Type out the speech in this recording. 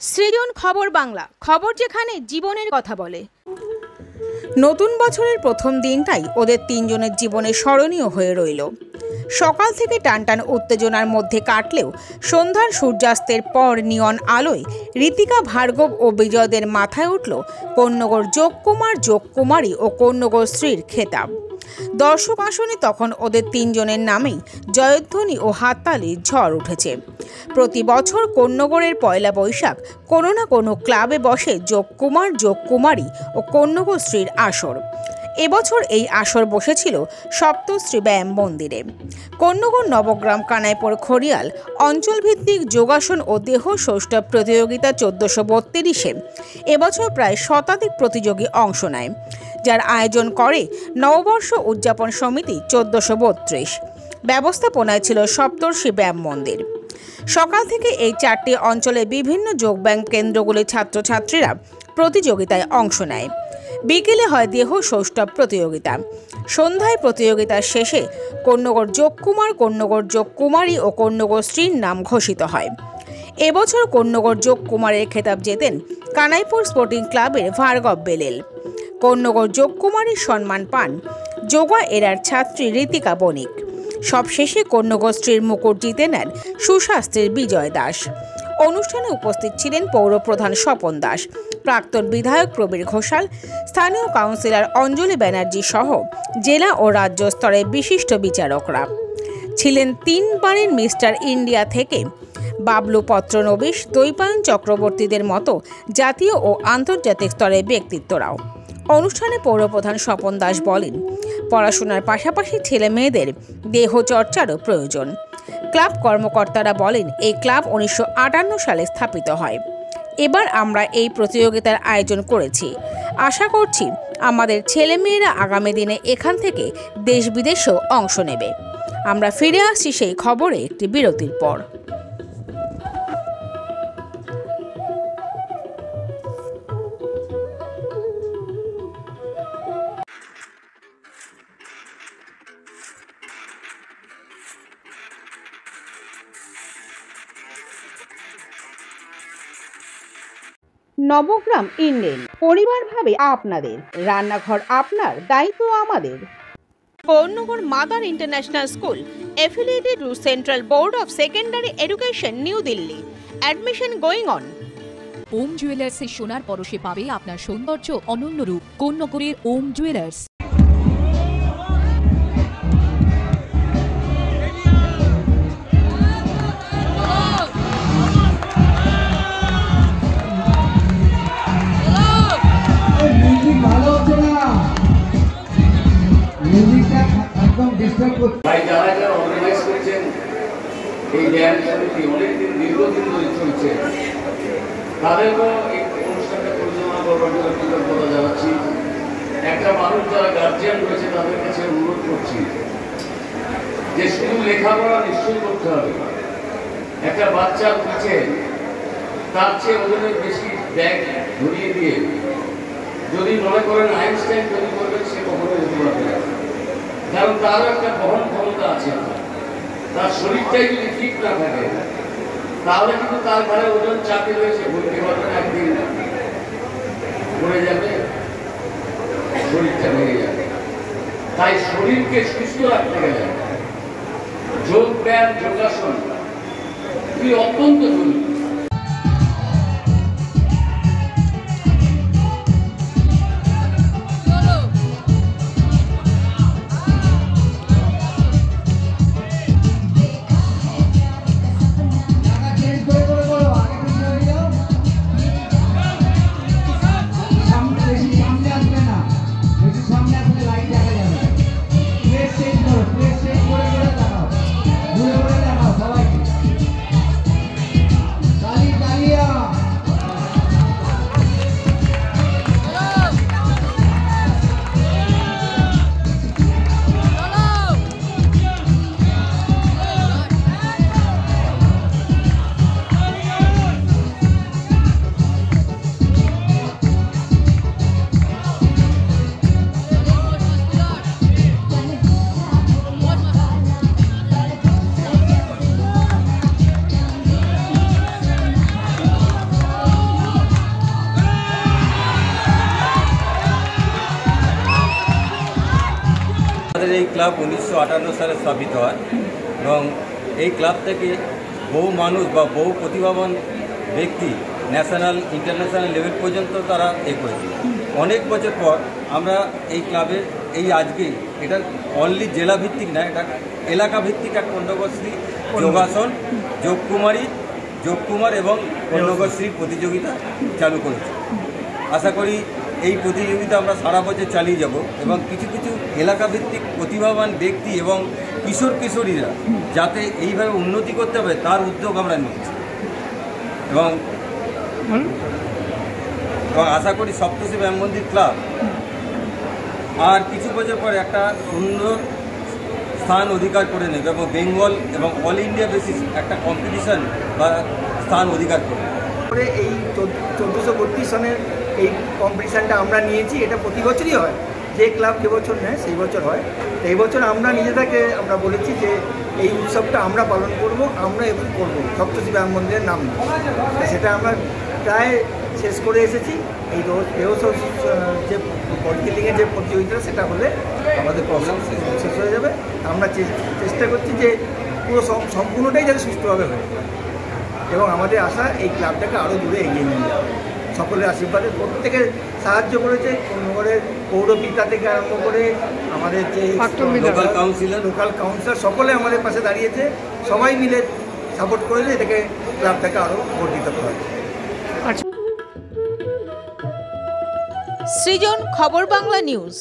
সৃজন খবর বাংলা, খবর যেখানে জীবনের কথা বলে। নতুন বছরের প্রথম দিনটাই ওদের তিনজনের জীবনে স্মরণীয় হয়ে রইল। সকাল থেকে টানটান উত্তেজনার মধ্যে কাটলেও সন্ধ্যার সূর্যাস্তের পর নিয়ন আলোয় ঋতিকা, ভার্গব ও বিজয়দের মাথায় উঠল কন্যগর যোগকুমার, যোগকুমারী ও কন্যগর শ্রীর খেতাব। দর্শক আসনে তখন ওদের তিনজনের নামেই জয়ধ্বনি ও হাততালির ঝড় উঠেছে। প্রতি বছর কন্যগরের পয়লা বৈশাখ কোনো না কোনো ক্লাবে বসে যোগকুমার, যোগকুমারী ও কন্যগর শ্রীর আসর। এবছর এই আসর বসেছিল সপ্তশ্রী ব্যায়াম মন্দিরে। কন্যগর নবগ্রাম কানাইপুর খড়িয়াল অঞ্চলভিত্তিক যোগাসন ও দেহ সৌষ্ঠব প্রতিযোগিতা 1432-এ এবছর প্রায় শতাধিক প্রতিযোগী অংশ নেয়, যার আয়োজন করে নববর্ষ উদযাপন সমিতি 1432। ব্যবস্থাপনায় ছিল সপ্তর্ষি ব্যায়াম মন্দির। সকাল থেকে এই চারটি অঞ্চলে বিভিন্ন যোগব্যায়াম কেন্দ্রগুলির ছাত্রছাত্রীরা প্রতিযোগিতায় অংশ নেয়। বিকেলে হয় দেহ সৌষ্ঠব প্রতিযোগিতা। সন্ধ্যায় প্রতিযোগিতার শেষে কন্যগর যোগকুমার, কন্যগর যোগকুমারী ও কন্যগর শ্রীর নাম ঘোষিত হয়। এবছর কন্যগর যোগকুমারের খেতাব জেতেন কানাইপুর স্পোর্টিং ক্লাবের ভার্গব বেলেল। কন্যগর যোগকুমারীর সম্মান পান যোগা এরার ছাত্রী ঋতিকা বণিক। সবশেষে কন্যগর শ্রীর মুকুট জিতে নেন সুশাস্ত্রীর বিজয় দাস। অনুষ্ঠানে উপস্থিত ছিলেন পৌরপ্রধান স্বপন দাস, প্রাক্তন বিধায়ক প্রবীর ঘোষাল, স্থানীয় কাউন্সিলর অঞ্জলি ব্যানার্জি সহ জেলা ও রাজ্য স্তরের বিশিষ্ট বিচারকরা। ছিলেন তিনবারের মিস্টার ইন্ডিয়া থেকে বাবলু পত্রনবিশ, দৈপায়ন চক্রবর্তীদের মতো জাতীয় ও আন্তর্জাতিক স্তরের ব্যক্তিত্বরাও। অনুষ্ঠানে পৌরপ্রধান স্বপন দাস বলেন, পড়াশোনার পাশাপাশি ছেলে মেয়েদের দেহ চর্চারও প্রয়োজন। ক্লাব কর্মকর্তারা বলেন, এই ক্লাব 1958 সালে স্থাপিত হয়। এবার আমরা এই প্রতিযোগিতার আয়োজন করেছি। আশা করছি আমাদের ছেলেমেয়েরা আগামী দিনে এখান থেকে দেশ বিদেশেও অংশ নেবে। আমরা ফিরে আসছি সেই খবরে একটি বিরতির পর। নবগ্রাম ইন্ডেন পরিবার ভাবে আপনাদের, রান্নাঘর আপনার, দায়িত্ব আমাদের। Konnagar mother international school affiliated to Central Board of Secondary Education, New Delhi. Admission going on. Om jewellers এর সোনার পরশে পাবে আপনার সৌন্দর্য অনন্য রূপ। কন্যগরের ওম জুয়েলার্স। ভাই যারা যারা অর্গানাইজ করেছেন এই ব্যায়াম সমিতি অনেকদিন দীর্ঘদিন ধরে চলছে, তাদেরকেও এই অনুষ্ঠানটা পরিচালনা করবার জন্য কৃতজ্ঞতা জানাচ্ছি। একটা মানুষ যারা গার্জিয়ান রয়েছে তাদের কাছে অনুরোধ করছি যে শুধু লেখাপড়া নিশ্চয়ই করতে হবে। একটা বাচ্চার পিছে তার চেয়ে ওজনের বেশি ব্যাগ ধরিয়ে দিয়ে যদি মনে করেন আইনস্টাইন তৈরি করবেন, সে কখনোই হতে পারবে না। কারণ তারও একটা বহন ক্ষমতা আছে। তার শরীরটাই যদি ঠিক না থাকে তাহলে কিন্তু তার ঘরে ওজন চাপে রয়েছে, বলতে পারবে না, একদিন পড়ে যাবে, শরীরটা ভেঙে যাবে। তাই শরীরকে সুস্থ রাখতে গেলে যোগ ব্যায়াম, যোগাসন খুবই অত্যন্ত জরুরি। ক্লাব 1958 সালে স্থাপিত হয় এবং এই ক্লাব থেকে বহু মানুষ বা বহু প্রতিভাবান ব্যক্তি ন্যাশনাল ইন্টারন্যাশনাল লেভেল পর্যন্ত তারা করেছে। অনেক বছর পর আমরা এই ক্লাবের আজকে এটা অনলি জেলা ভিত্তিক না, এটা এলাকা ভিত্তিক এক কন্যাশ্রী যোগাসন, যোগকুমার এবং কন্যাশ্রীর প্রতিযোগিতা চালু করেছে। আশা করি এই প্রতিযোগিতা আমরা সারা বছর চালিয়ে যাব এবং কিছু কিছু এলাকা ভিত্তিক প্রতিভাবান ব্যক্তি এবং কিশোরীরা যাতে এইভাবে উন্নতি করতে হবে তার উদ্যোগ আমরা নিচ্ছি এবং আশা করি সপ্তশী ব্যায়াম মন্দির ক্লাব আর কিছু বছর পরে একটা সুন্দর স্থান অধিকার করে নেবে এবং বেঙ্গল এবং অল ইন্ডিয়া বেসিস একটা কম্পিটিশন বা স্থান অধিকার করবে। এই 1432 সনের এই কম্পিটিশানটা আমরা নিয়েছি। এটা প্রতি বছরই হয়, যে ক্লাব যে বছর নেয় সেই বছর হয়। এই বছর আমরা নিজেদেরকে আমরা বলেছি যে এই উৎসবটা আমরা পালন করব, আমরা এবং করবো সপ্তশী ব্যায়াম মন্দিরের নাম নিয়ে। সেটা আমরা প্রায় শেষ করে এসেছি। এই যে বডিবিল্ডিংয়ের যে প্রতিযোগিতা সেটা হলে আমাদের প্রোগ্রাম শেষ হয়ে যাবে। আমরা চেষ্টা করছি যে পুরো সম্পূর্ণটাই যাতে সুষ্ঠুভাবে হয় এবং আমাদের আশা এই ক্লাবটাকে আরও দূরে এগিয়ে নিয়ে যাবে। সকলের আশীর্বাদে প্রত্যেকে সাহায্য করেছে, কোন্নগরের পৌরপিতা থেকে আরম্ভ করে আমাদের যে লোকাল কাউন্সিলর সকলে আমাদের পাশে দাঁড়িয়েছে, সবাই মিলে সাপোর্ট করেছে এটাকে ক্লাবটাকে আরও বর্ধিত করা হয়। সৃজন, খবর বাংলা নিউজ।